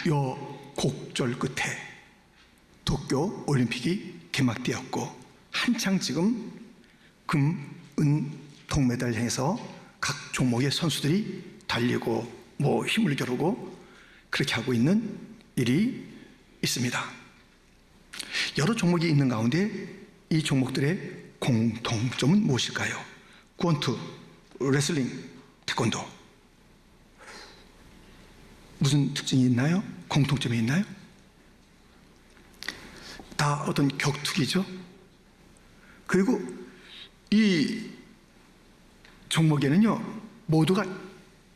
우여곡절 끝에 도쿄 올림픽이 개막되었고 한창 지금 금, 은, 동메달 향해서 각 종목의 선수들이 달리고 힘을 겨루고 그렇게 하고 있는 일이 있습니다. 여러 종목이 있는 가운데 이 종목들의 공통점은 무엇일까요? 권투, 레슬링, 태권도. 무슨 특징이 있나요? 공통점이 있나요? 다 어떤 격투기죠. 그리고 이 종목에는요 모두가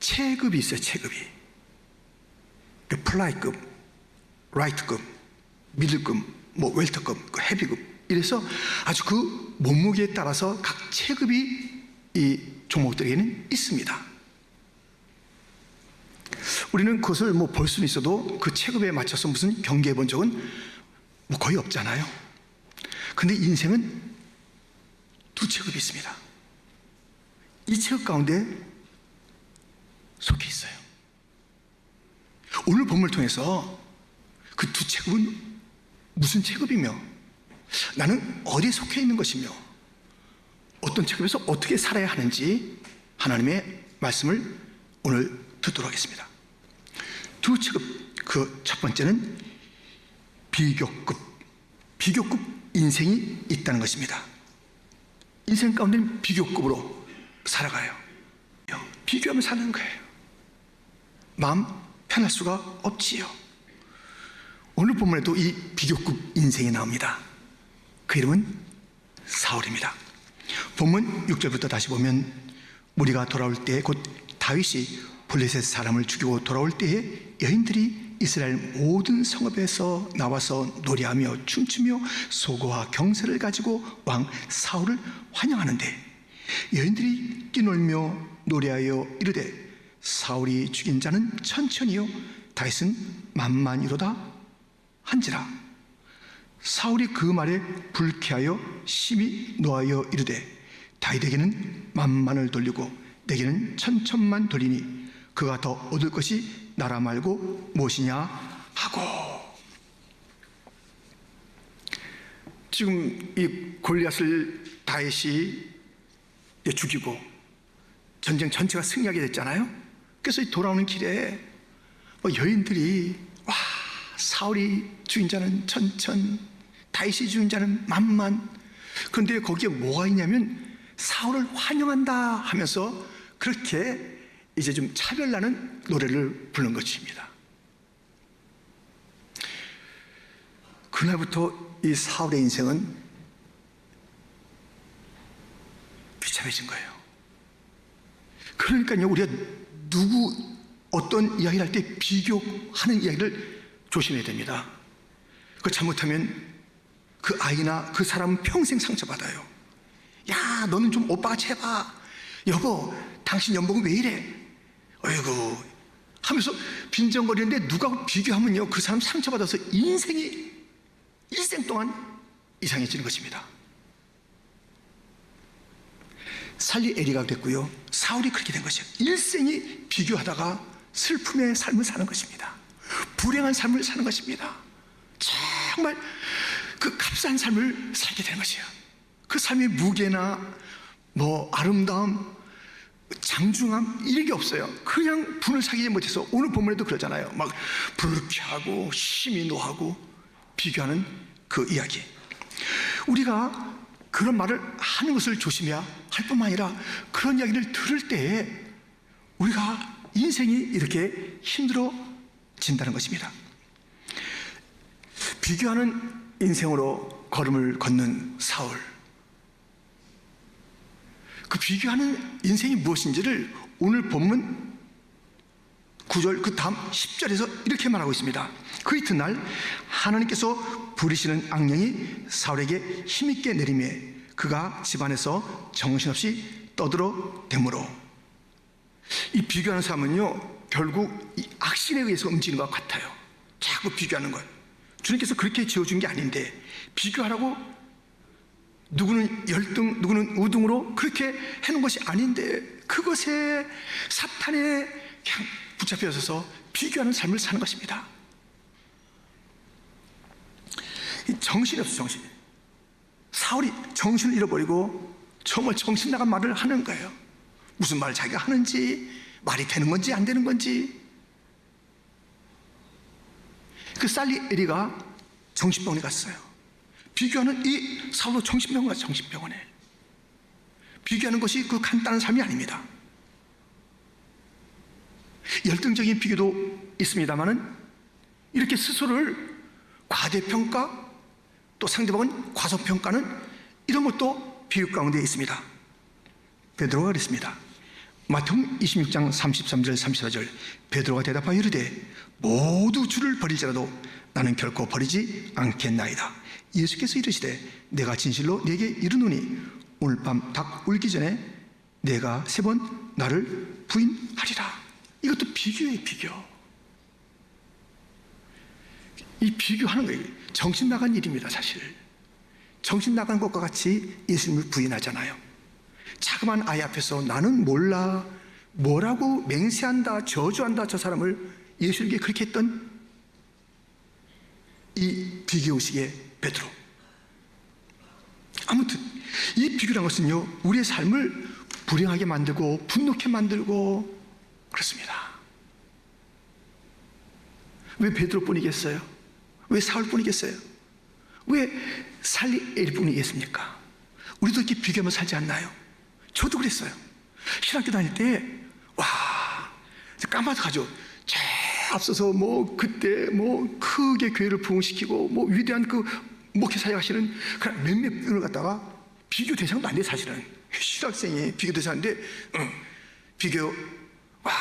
체급이 있어요. 체급이 플라이급, 라이트급, 미들급, 웰터급, 헤비급 이래서 아주 그 몸무게에 따라서 각 체급이 이 종목들에게는 있습니다. 우리는 그것을 볼 수는 있어도 그 체급에 맞춰서 무슨 경기해 본 적은 거의 없잖아요. 근데 인생은 두 체급이 있습니다. 이 체급 가운데 속해 있어요. 오늘 본문을 통해서 그 두 체급은 무슨 체급이며 나는 어디에 속해 있는 것이며 어떤 체급에서 어떻게 살아야 하는지 하나님의 말씀을 오늘 듣도록 하겠습니다. 두 체급, 그 첫 번째는 비교급 인생이 있다는 것입니다. 인생 가운데는 비교급으로 살아가요. 비교하며 사는 거예요. 마음 편할 수가 없지요. 오늘 본문에도 이 비교급 인생이 나옵니다. 그 이름은 사울입니다. 본문 6절부터 다시 보면 무리가 돌아올 때 곧 다윗이 블레셋 사람을 죽이고 돌아올 때에 여인들이 이스라엘 모든 성읍에서 나와서 노래하며 춤추며 소고와 경세를 가지고 왕 사울을 환영하는데 여인들이 뛰놀며 노래하여 이르되 사울이 죽인 자는 천천히요 다윗은 만만이로다 한지라. 사울이 그 말에 불쾌하여 심히 노하여 이르되 다윗에게는 만만을 돌리고 내게는 천천만 돌리니 그가 더 얻을 것이 나라 말고 무엇이냐 하고. 지금 이 골리앗을 다윗이 죽이고 전쟁 전체가 승리하게 됐잖아요. 그래서 돌아오는 길에 여인들이 와 사울이 죽인 자는 천천, 다윗이 죽인 자는 만만. 그런데 거기에 뭐가 있냐면 사울을 환영한다 하면서 그렇게 이제 좀 차별나는 노래를 부른 것입니다. 그날부터 이 사울의 인생은 비참해진 거예요. 그러니까요 우리가 어떤 이야기를 할 때 비교하는 이야기를 조심해야 됩니다. 그거 잘못하면 그 아이나 그 사람은 평생 상처받아요. 야 너는 좀 오빠같이 해봐. 여보 당신 연봉은 왜 이래? 어이구 하면서 빈정거리는데 누가 비교하면요 그 사람 상처받아서 일생 동안 이상해지는 것입니다. 살리 에리가 됐고요 사울이 그렇게 된 것이에요. 일생이 비교하다가 슬픔의 삶을 사는 것입니다. 불행한 삶을 사는 것입니다. 정말 그 값싼 삶을 살게 되는 것이에요. 그 삶의 무게나 아름다움, 장중함 이런 게 없어요. 그냥 분을 사귀지 못해서 오늘 본문에도 그러잖아요. 막 불쾌하고 심히 노하고 비교하는 그 이야기. 우리가 그런 말을 하는 것을 조심해야 할 뿐만 아니라 그런 이야기를 들을 때에 우리가 인생이 이렇게 힘들어진다는 것입니다. 비교하는 인생으로 걸음을 걷는 사울. 그 비교하는 인생이 무엇인지를 오늘 본문 9절 그 다음 10절에서 이렇게 말하고 있습니다. 그 이튿날 하나님께서 부리시는 악령이 사울에게 힘있게 내리매 그가 집안에서 정신없이 떠들어 대므로. 이 비교하는 사람은요 결국 이 악신에 의해서 움직이는 것 같아요. 자꾸 비교하는 것. 주님께서 그렇게 지어준 게 아닌데 비교하라고 누구는 열등 누구는 우등으로 그렇게 해놓은 것이 아닌데 그것에 사탄에 그냥 붙잡혀서 비교하는 삶을 사는 것입니다. 정신이 없어, 정신이. 사울이 정신을 잃어버리고 정말 정신 나간 말을 하는 거예요. 무슨 말을 자기가 하는지, 말이 되는 건지 안 되는 건지. 그 살리 에리가 정신병원에 갔어요. 비교하는 이 사울도 정신병원 가서 정신병원에. 비교하는 것이 그 간단한 삶이 아닙니다. 열등적인 비교도 있습니다만은 이렇게 스스로를 과대평가, 또 상대방은 과소평가는 이런 것도 비교 가운데 있습니다. 베드로가 그랬습니다. 마태복음 26장 33절 34절 베드로가 대답하여 이르되 모두 주를 버릴지라도 나는 결코 버리지 않겠나이다. 예수께서 이르시되 내가 진실로 네게 이르노니 오늘 밤 닭 울기 전에 내가 3번 나를 부인하리라. 이것도 비교예요, 비교. 이 비교하는 거예요. 정신 나간 일입니다, 사실. 정신 나간 것과 같이 예수님을 부인하잖아요. 자그마한 아이 앞에서 나는 몰라, 뭐라고 맹세한다, 저주한다, 저 사람을 예수님께 그렇게 했던 이 비교의식의 베드로. 아무튼 이 비교란 것은요, 우리의 삶을 불행하게 만들고 분노케 만들고 그렇습니다. 왜 베드로뿐이겠어요? 왜 사울뿐이겠어요? 왜 살리 에리뿐이겠습니까? 우리도 이렇게 비교하며 살지 않나요? 저도 그랬어요. 신학교 다닐 때 와, 깜빡하죠. 제 앞서서 뭐 그때 뭐 크게 교회를 부흥시키고 뭐 위대한 그 목회 사역하시는 그런 몇몇 분을 갖다가 비교 대상도 안 돼, 사실은. 신학생이 비교 대상인데 비교, 와,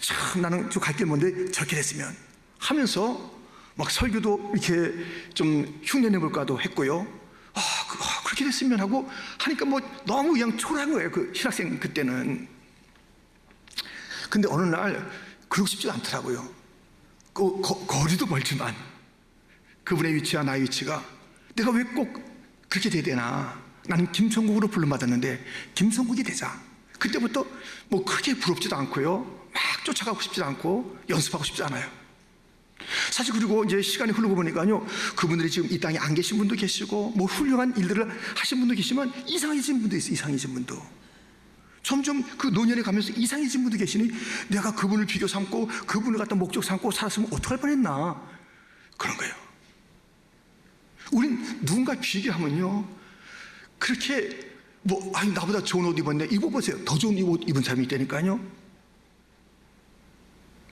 참 나는 좀 갈 길 먼데 저렇게 됐으면 하면서 막 설교도 이렇게 좀 흉내내볼까도 했고요. 그렇게 됐으면 하고 하니까 뭐 너무 그냥 초라한 거예요, 그 신학생 그때는. 근데 어느 날 그러고 싶지도 않더라고요. 거리도 멀지만 그분의 위치와 나의 위치가 내가 왜 꼭 그렇게 돼야 되나. 나는 김성국으로 불러받았는데 김성국이 되자. 그때부터 뭐 크게 부럽지도 않고요, 막 쫓아가고 싶지도 않고 연습하고 싶지 않아요. 사실. 그리고 이제 시간이 흐르고 보니까요, 그분들이 지금 이 땅에 안 계신 분도 계시고 뭐 훌륭한 일들을 하신 분도 계시지만 이상해진 분도 있어요. 이상해진 분도 점점 그 노년에 가면서 이상해진 분도 계시니 내가 그분을 비교 삼고 그분을 갖다 목적 삼고 살았으면 어떡할 뻔했나, 그런 거예요. 우린 누군가 비교하면요, 그렇게 뭐 아니 나보다 좋은 옷 입었네, 입어보세요. 더 좋은 옷 입은 사람이 있다니까요.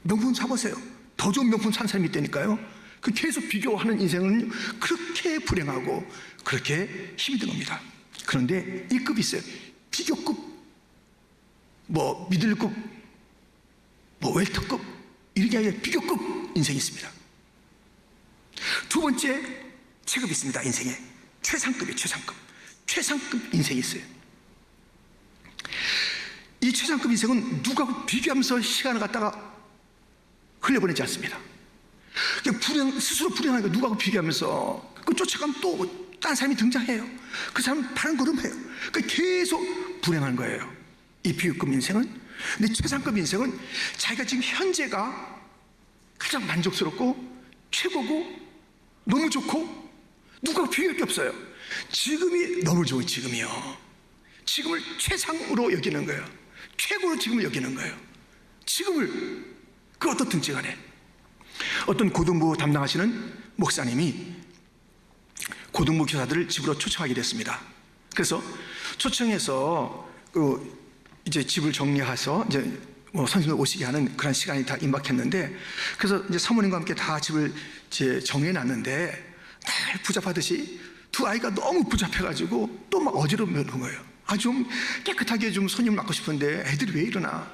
명품 사보세요. 더 좋은 명품 산 사람이 있다니까요. 그 계속 비교하는 인생은 그렇게 불행하고 그렇게 힘이 든 겁니다. 그런데 이 급이 있어요. 비교급, 뭐 미들급, 뭐 웰터급, 이런 게 아니라 비교급 인생이 있습니다. 두 번째 체급이 있습니다. 인생에 최상급이에요. 최상급 인생이 있어요. 이 최상급 인생은 누구하고 비교하면서 시간을 갖다가 흘려보내지 않습니다. 스스로 불행하니까 누구하고 비교하면서 그 쫓아가면 또 딴 사람이 등장해요. 그 사람은 다른 걸음해요. 계속 불행한 거예요, 이 비교급 인생은. 근데 최상급 인생은 자기가 지금 현재가 가장 만족스럽고 최고고 너무 좋고 누구하고 비교할 게 없어요. 지금이 너무 좋은 지금이요. 지금을 최상으로 여기는 거예요. 최고로 지금을 여기는 거예요. 지금을, 그 어떻든 간에. 어떤 고등부 담당하시는 목사님이 고등부 교사들을 집으로 초청하게 됐습니다. 그래서 초청해서 이제 집을 정리해서 이제 뭐 선생님들 오시게 하는 그런 시간이 다 임박했는데, 그래서 이제 사모님과 함께 다 집을 이제 정리해 놨는데 늘 부잡하듯이 두 아이가 너무 부잡해가지고 또 막 어지러운 거예요. 좀 깨끗하게 좀 손님을 맡고 싶은데 애들이 왜 이러나.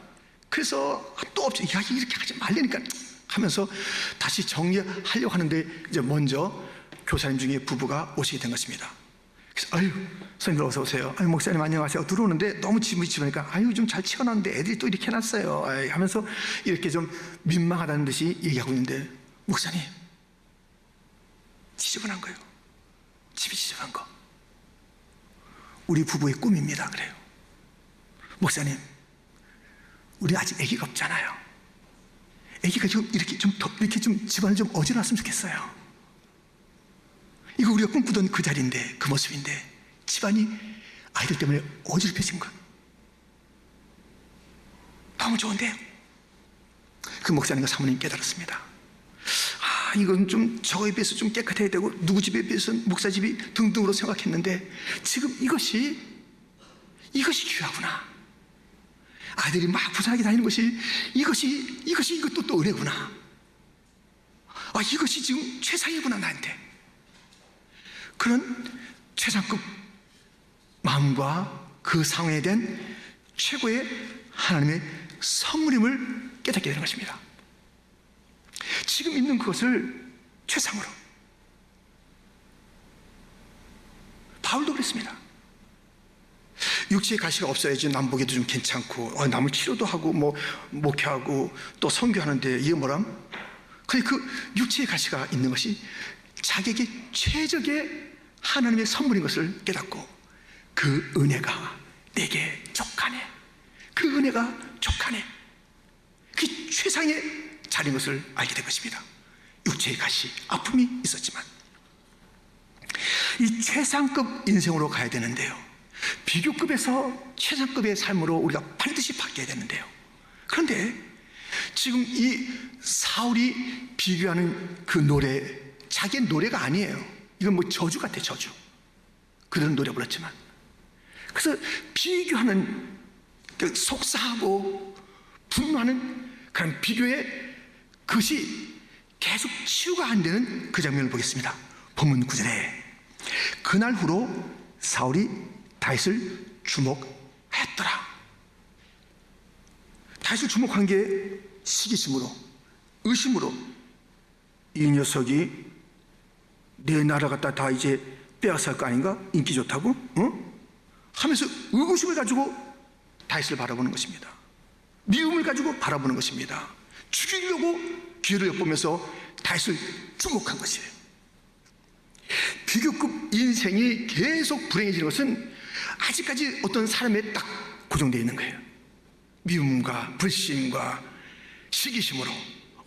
그래서 또 야, 이렇게 하지 말라니까 하면서 다시 정리하려고 하는데 이제 먼저 교사님 중에 부부가 오시게 된 것입니다. 그래서 선생님들 어서 오세요. 목사님 안녕하세요. 들어오는데 너무 집이 집으니까 좀 잘 치워놨는데 애들이 또 이렇게 해놨어요. 하면서 이렇게 좀 민망하다는 듯이 얘기하고 있는데, 목사님, 지저분한 거예요. 집이 지저분한 거. 우리 부부의 꿈입니다. 그래요. 목사님, 우리 아직 아기가 없잖아요. 아기가 지금 이렇게 좀 집안을 좀 어지러웠으면 좋겠어요. 이거 우리가 꿈꾸던 그 자리인데, 그 모습인데 집안이 아이들 때문에 어지럽혀진 것. 너무 좋은데요. 그 목사님과 사모님 깨달았습니다. 이건 좀 저에 비해서 좀 깨끗해야 되고 누구 집에 비해서 목사 집이 등등으로 생각했는데 지금 이것이 귀하구나. 아이들이 막 부산하게 다니는 것이 이것도 또 은혜구나. 이것이 지금 최상이구나 나한테. 그런 최상급 마음과 그 상황에 대한 최고의 하나님의 선물임을 깨닫게 되는 것입니다. 지금 있는 그것을 최상으로. 바울도 그랬습니다. 육체의 가시가 없어야지 남보기도 좀 괜찮고 남을 치료도 하고 뭐 목회하고 또 선교하는데 이게 뭐람? 근데 그 육체의 가시가 있는 것이 자기에게 최적의 하나님의 선물인 것을 깨닫고 그 은혜가 내게 족하네. 그 은혜가 족하네. 그게 최상의 자리인 것을 알게 된 것입니다. 육체의 가시, 아픔이 있었지만 이 최상급 인생으로 가야 되는데요, 비교급에서 최상급의 삶으로 우리가 반드시 바뀌어야 되는데요, 그런데 지금 이 사울이 비교하는 그 노래, 자기의 노래가 아니에요. 이건 뭐 저주 같아, 저주. 그런 노래 불렀지만, 그래서 비교하는, 속상하고 분노하는 그런 비교의 그것이 계속 치유가 안 되는 그 장면을 보겠습니다. 본문 9절에 그날 후로 사울이 다윗을 주목하였더라. 다윗을 주목한 게 시기심으로, 의심으로, 이 녀석이 내 나라 갖다 다 이제 빼앗을 거 아닌가? 인기 좋다고? 하면서 의구심을 가지고 다윗을 바라보는 것입니다. 미움을 가지고 바라보는 것입니다. 죽이려고 기회를 엿보면서 다윗을 주목한 것이에요. 비교급 인생이 계속 불행해지는 것은 아직까지 어떤 사람에 딱 고정되어 있는 거예요. 미움과 불신과 시기심으로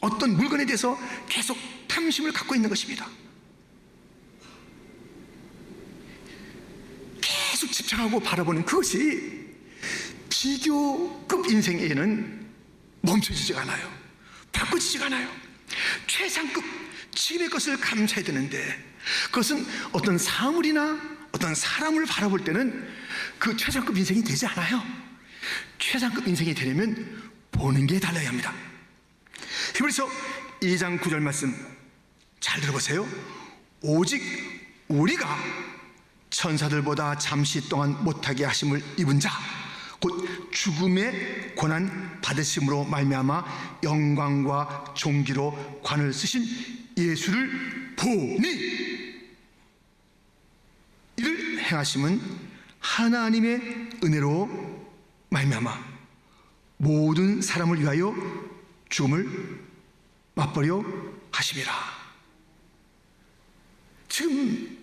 어떤 물건에 대해서 계속 탐심을 갖고 있는 것입니다. 계속 집착하고 바라보는 그것이 비교급 인생에는 멈춰지지가 않아요. 바꿔지지가 않아요. 최상급 지금의 것을 감사해야 되는데, 그것은 어떤 사물이나 어떤 사람을 바라볼 때는 그 최상급 인생이 되지 않아요. 최상급 인생이 되려면 보는 게 달라야 합니다. 히브리서 2장 9절 말씀 잘 들어보세요. 오직 우리가 천사들보다 잠시 동안 못하게 하심을 입은 자, 곧 죽음의 고난 받으심으로 말미암아 영광과 존귀로 관을 쓰신 예수를 보니, 이를 행하심은 하나님의 은혜로 말미암아 모든 사람을 위하여 죽음을 맛보려 하심이라. 지금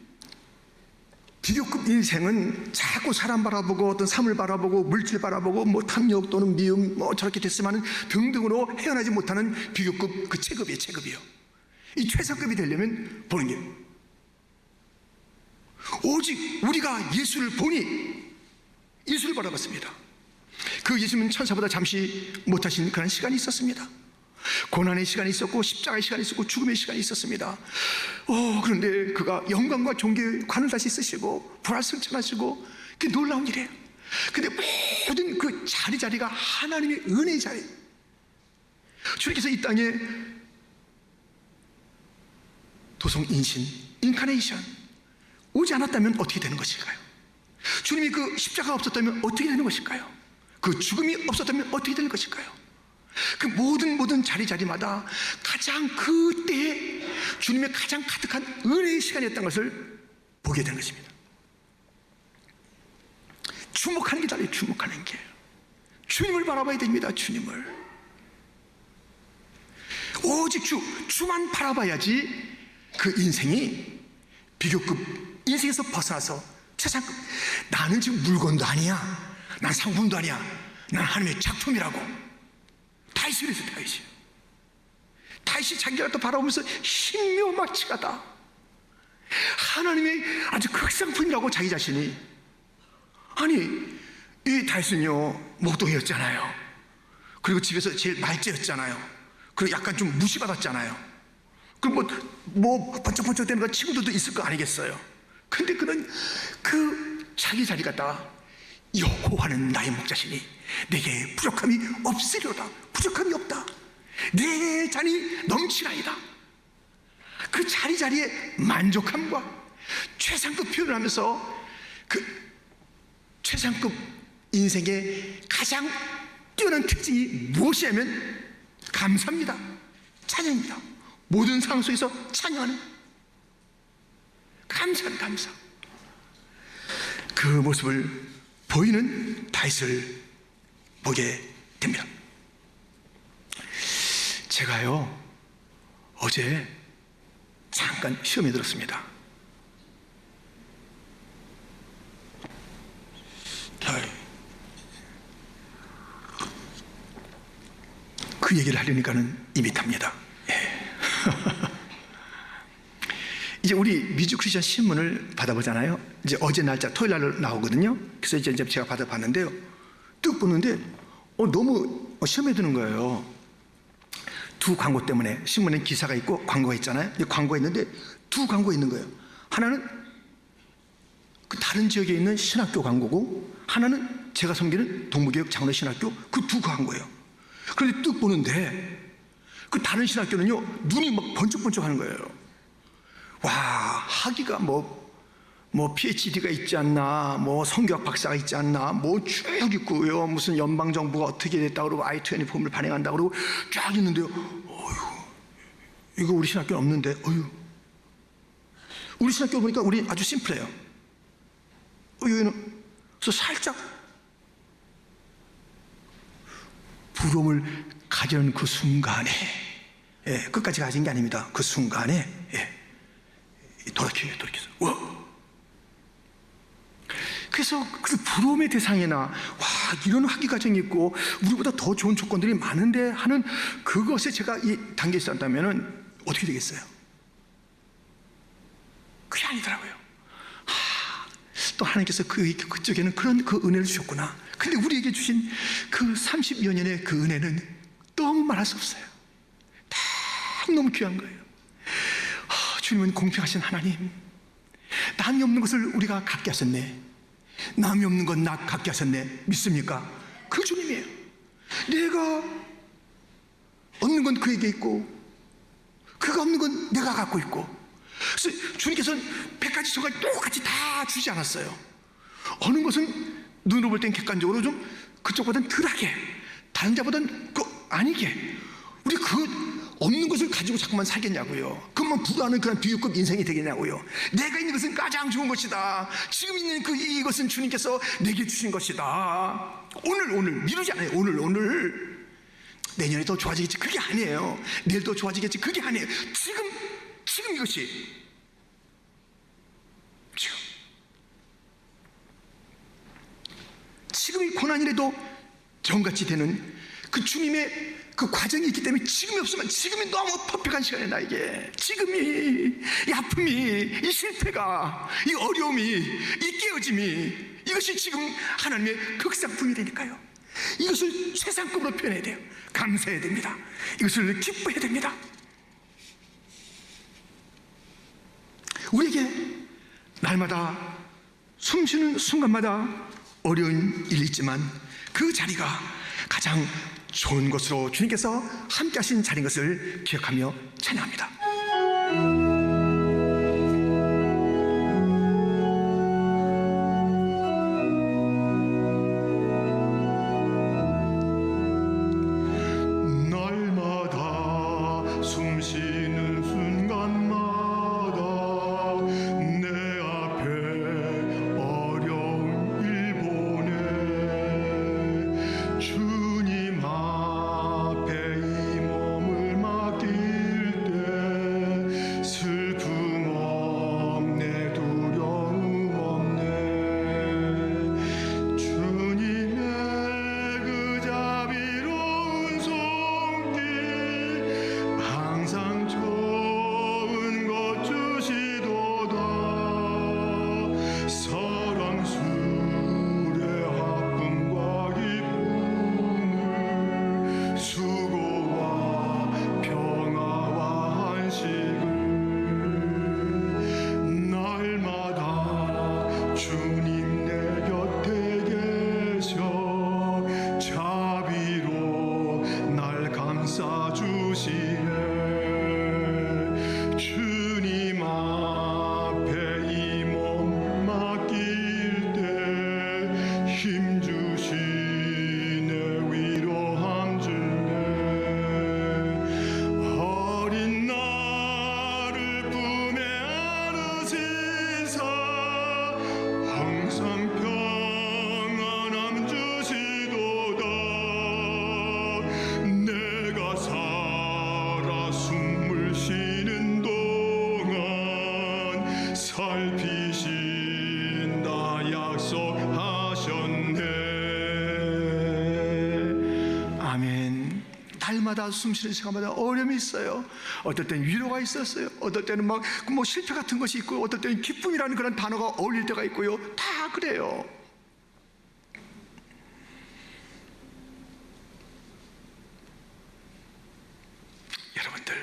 비교급 인생은 자꾸 사람 바라보고 어떤 삶을 바라보고 물질 바라보고 뭐 탐욕 또는 미움 뭐 저렇게 됐으면 등등으로 헤어나지 못하는 비교급 그 체급이에요. 체급이요. 이 최상급이 되려면 보는 게, 오직 우리가 예수를 보니, 예수를 바라봤습니다. 그 예수님은 천사보다 잠시 못하신 그런 시간이 있었습니다. 고난의 시간이 있었고 십자가의 시간이 있었고 죽음의 시간이 있었습니다. 그런데 그가 영광과 존귀의 관을 다시 쓰시고 부활승천하시고, 그게 놀라운 일이에요. 근데 모든 그 자리자리가 하나님의 은혜의 자리. 주님께서 이 땅에 도성인신, 인카네이션 오지 않았다면 어떻게 되는 것일까요? 주님이 그 십자가가 없었다면 어떻게 되는 것일까요? 그 죽음이 없었다면 어떻게 되는 것일까요? 그 모든 자리마다 가장 그때에 주님의 가장 가득한 은혜의 시간이었던 것을 보게 된 것입니다. 주목하는 게 달라요. 주목하는 게. 주님을 바라봐야 됩니다. 주님을. 오직 주만 바라봐야지 그 인생이 비교급 인생에서 벗어나서 최상급, 나는 지금 물건도 아니야, 난 상품도 아니야, 난 하나님의 작품이라고. 다윗이 그랬어요. 다윗이 자기가 또 바라보면서 신묘마치가다. 하나님의 아주 극상품이라고 자기 자신이. 아니, 이 다윗은요 목동이었잖아요. 그리고 집에서 제일 말째였잖아요. 그리고 약간 좀 무시받았잖아요. 그리고 뭐 번쩍번쩍 되는 거 친구들도 있을 거 아니겠어요. 근데 그는 그 자기 자리 갖다가 여호와는 나의 목자시니 내게 부족함이 없으리로다. 부족함이 없다. 내 잔이 넘치나이다. 그 자리자리에 만족함과 최상급 표현을 하면서 그 최상급 인생의 가장 뛰어난 특징이 무엇이냐면 감사입니다. 찬양입니다. 모든 상황 속에서 찬양하는 감사. 그 모습을 보이는 다윗을 보게 됩니다. 제가요 어제 잠깐 시험에 들었습니다. 그 얘기를 하려니까는 입이 탑니다. 예. 이제 우리 미주 크리스천 신문을 받아보잖아요. 이제 어제 날짜 토요일 날로 나오거든요. 그래서 이제 제가 받아봤는데요. 뚝 보는데 너무 시험에 드는 거예요. 두 광고 때문에. 신문에 기사가 있고 광고가 있잖아요. 광고가 있는데 두 광고가 있는 거예요. 하나는 그 다른 지역에 있는 신학교 광고고, 하나는 제가 섬기는 동부교육 장로 신학교, 그 두 광고예요. 그런데 뚝 보는데 그 다른 신학교는요 눈이 막 번쩍번쩍 하는 거예요. 와, 학위가 뭐 PhD가 있지 않나, 뭐 성교학 박사가 있지 않나, 뭐 쭉 있고요, 무슨 연방정부가 어떻게 됐다 그러고 I-20 유니폼을 발행한다 그러고 쫙 있는데요. 어휴, 이거 우리 신학교는 없는데. 어휴, 우리 신학교 보니까 우리 아주 심플해요. 여기는 그래서 살짝 부러움을 가지는 그 순간에, 예, 끝까지 가진 게 아닙니다. 그 순간에, 예, 돌이켜서, 와! 그래서 그 부러움의 대상이나, 와, 이런 학위 과정이 있고 우리보다 더 좋은 조건들이 많은데 하는 그것에 제가 이 단계에 있었다면 어떻게 되겠어요? 그게 아니더라고요. 또 하나님께서 그쪽에는 그런 그 은혜를 주셨구나. 근데 우리에게 주신 그 30여 년의 그 은혜는 너무 말할 수 없어요. 너무 귀한 거예요. 주님은 공평하신 하나님, 남이 없는 것을 우리가 갖게 하셨네. 남이 없는 건 나 갖게 하셨네. 믿습니까? 그 주님이에요. 내가 없는 건 그에게 있고 그가 없는 건 내가 갖고 있고. 그래서 주님께서는 100가지 저가지 똑같이 다 주지 않았어요. 어느 것은 눈으로 볼 땐 객관적으로 좀 그쪽보다는 덜하게, 다른 자보다는 아니게. 우리 그 없는 것을 가지고 자꾸만 살겠냐고요. 그만 불안한 그런 비유급 인생이 되겠냐고요. 내가 있는 것은 가장 좋은 것이다. 지금 있는 이것은 주님께서 내게 주신 것이다. 오늘 미루지 않아요. 오늘 내년에 더 좋아지겠지, 그게 아니에요. 내일 더 좋아지겠지, 그게 아니에요. 지금 이것이 지금이 고난이라도 정같이 되는 그 주님의 그 과정이 있기 때문에 지금이 없으면, 지금이 너무 퍼펙트한 시간이야. 나에게 지금이, 이 아픔이, 이 실패가, 이 어려움이, 이 깨어짐이, 이것이 지금 하나님의 극상품이 되니까요. 이것을 최상급으로 표현해야 돼요. 감사해야 됩니다. 이것을 기뻐해야 됩니다. 우리에게 날마다 숨쉬는 순간마다 어려운 일이 있지만 그 자리가 가장 좋은 것으로 주님께서 함께 하신 자리인 것을 기억하며 찬양합니다. 주시네. 주님 앞에 이 몸 맡길 때 힘 주시네. 위로함 주네. 어린 나를 품에 안으시사 항상 평안함 주시도다. 내가 살아 숨을 쉬는 동안 살피신다 약속하셨네. 아멘. 날마다 숨쉬는 시간마다 어려움이 있어요. 어떨 때는 위로가 있었어요. 어떨 때는 막 뭐 실패 같은 것이 있고, 어떨 때는 기쁨이라는 그런 단어가 어울릴 때가 있고요. 다 그래요. 여러분들,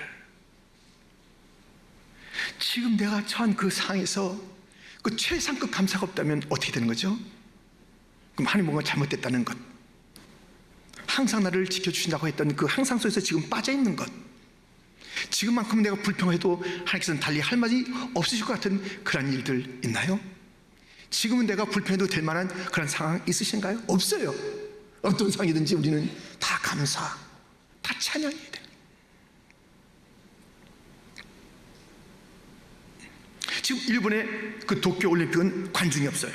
지금 내가 처한 그 상황에서 그 최상급 감사가 없다면 어떻게 되는 거죠? 그럼 하나님 뭔가 잘못됐다는 것, 항상 나를 지켜주신다고 했던 그 항상 속에서 지금 빠져있는 것, 지금만큼 내가 불평해도 하나님께서는 달리 할 말이 없으실 것 같은 그런 일들 있나요? 지금은 내가 불평해도 될 만한 그런 상황 있으신가요? 없어요. 어떤 상황이든지 우리는 다 감사, 다 찬양해야 돼요. 지금 일본의 그 도쿄 올림픽은 관중이 없어요.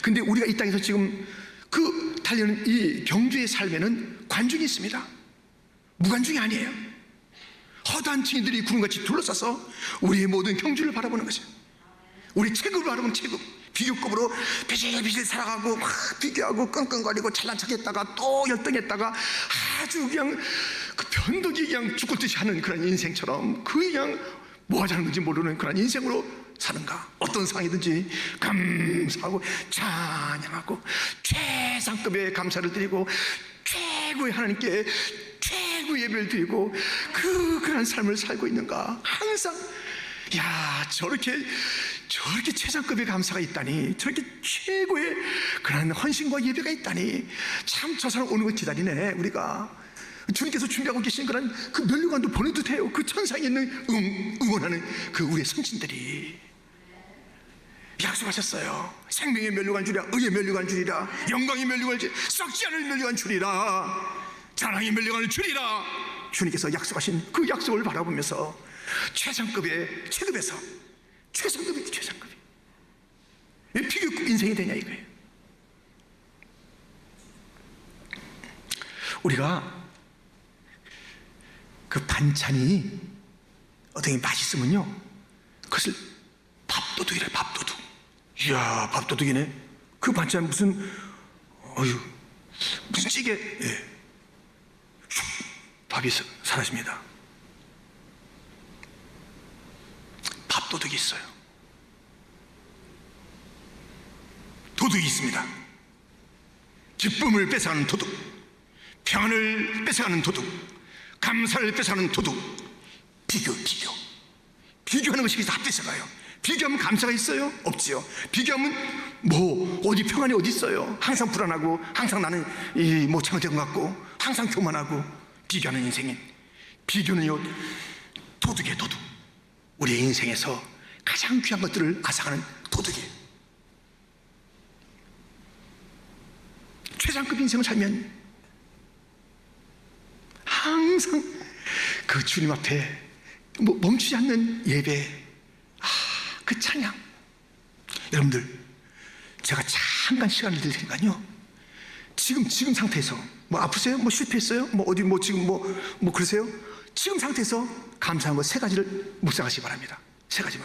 근데 우리가 이 땅에서 지금 그 달리는 이 경주의 삶에는 관중이 있습니다. 무관중이 아니에요. 허다한 층이들이 구름같이 둘러싸서 우리의 모든 경주를 바라보는 것이에요. 우리 체급을 바라보는 체급, 비교급으로 비실비실 살아가고 막 비교하고 끙끙거리고 잘난 척했다가 또 열등했다가 아주 그냥 그 변덕이 그냥 죽을 듯이 하는 그런 인생처럼 그 그냥 뭐 하자는 건지 모르는 그런 인생으로 사는가? 어떤 상황이든지 감사하고 찬양하고 최상급의 감사를 드리고 최고의 하나님께 최고의 예배를 드리고 그런 삶을 살고 있는가? 항상 야, 저렇게 최상급의 감사가 있다니, 저렇게 최고의 그런 헌신과 예배가 있다니, 참 저 사람 오는 거 기다리네. 우리가 주님께서 준비하고 계신 그런 그 면류관도 보내도 돼요. 그 천상에 있는 응원하는 그 우리의 성신들이 약속하셨어요. 생명의 면류관 주리라, 의의 면류관 주리라, 영광의 면류관 주리라, 썩지 않을 면류관 주리라, 자랑의 면류관을 주리라. 주님께서 약속하신 그 약속을 바라보면서 최상급의 체급에서 최상급이 왜 비교급 인생이 되냐 이거예요. 우리가 그 반찬이 어떻게 맛있으면요, 그것을 밥도둑이래. 밥도둑. 이야, 밥도둑이네. 그 반찬 무슨 찌개, 예. 밥이 사라집니다. 밥도둑이 있어요. 도둑이 있습니다. 기쁨을 뺏어가는 도둑, 평안을 뺏어가는 도둑, 감사를 뺏어가는 도둑. 비교하는 것이 다 뺏어가요. 비교하면 감사가 있어요? 없지요. 비교하면 뭐 어디 평안이 어디 있어요? 항상 불안하고, 항상 나는 뭐 잘못된 것 같고, 항상 교만하고. 비교하는 인생인, 비교는요 도둑이에요. 도둑. 우리의 인생에서 가장 귀한 것들을 앗아가는 도둑이에요. 최상급 인생을 살면 항상 그 주님 앞에 뭐 멈추지 않는 예배, 그 찬양. 여러분들, 제가 잠깐 시간을 드릴 테니까요, 지금 상태에서 뭐 아프세요? 뭐 실패했어요? 뭐 어디 뭐 지금 뭐 그러세요? 지금 상태에서 감사한 것 3가지를 묵상하시기 바랍니다. 3가지만.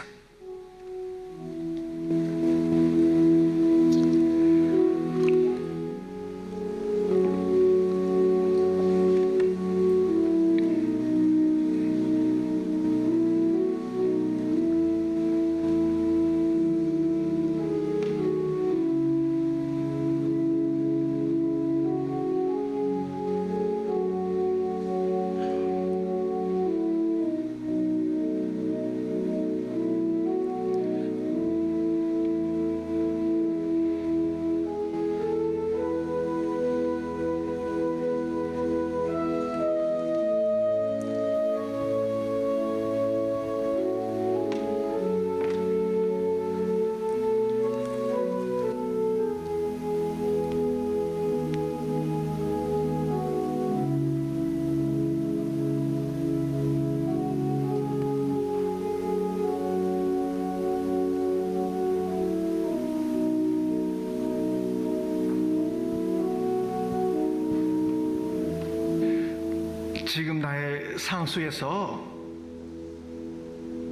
지금 나의 상황 속에서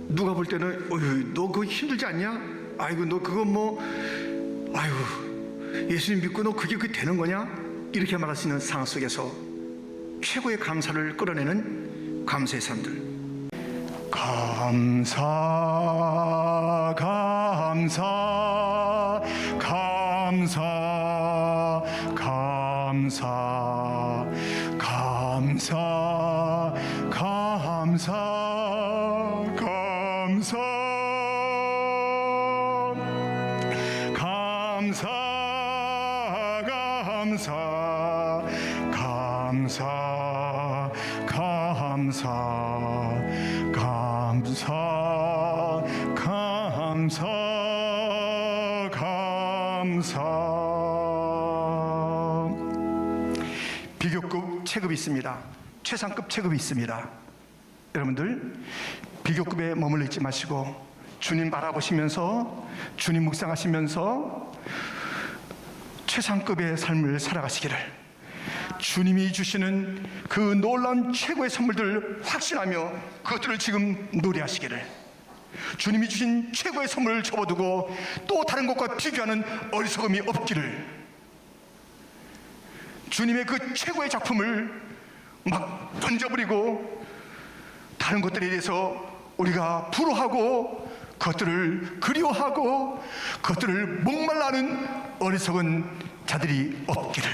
누가 볼 때는 어휴 너 그거 힘들지 않냐? 아이고 너 그거 뭐 아이고 예수님 믿고 너 그게 되는 거냐? 이렇게 말할 수 있는 상황 속에서 최고의 감사를 끌어내는 감사의 사람들. 감사 감사 감사 감사 감사 감사 감사 감사 감사 감사 감사 감사 감사 감사. 비교급 체급이 있습니다. 최상급 체급이 있습니다. 여러분들 비교급에 머물러 있지 마시고 주님 바라보시면서 주님 묵상하시면서 최상급의 삶을 살아가시기를, 주님이 주시는 그 놀라운 최고의 선물들을 확신하며 그것들을 지금 노래하시기를, 주님이 주신 최고의 선물을 접어두고 또 다른 것과 비교하는 어리석음이 없기를, 주님의 그 최고의 작품을 막 던져버리고 다른 것들에 대해서 우리가 부러워하고 그것들을 그리워하고 그것들을 목말라하는 어리석은 자들이 없기를,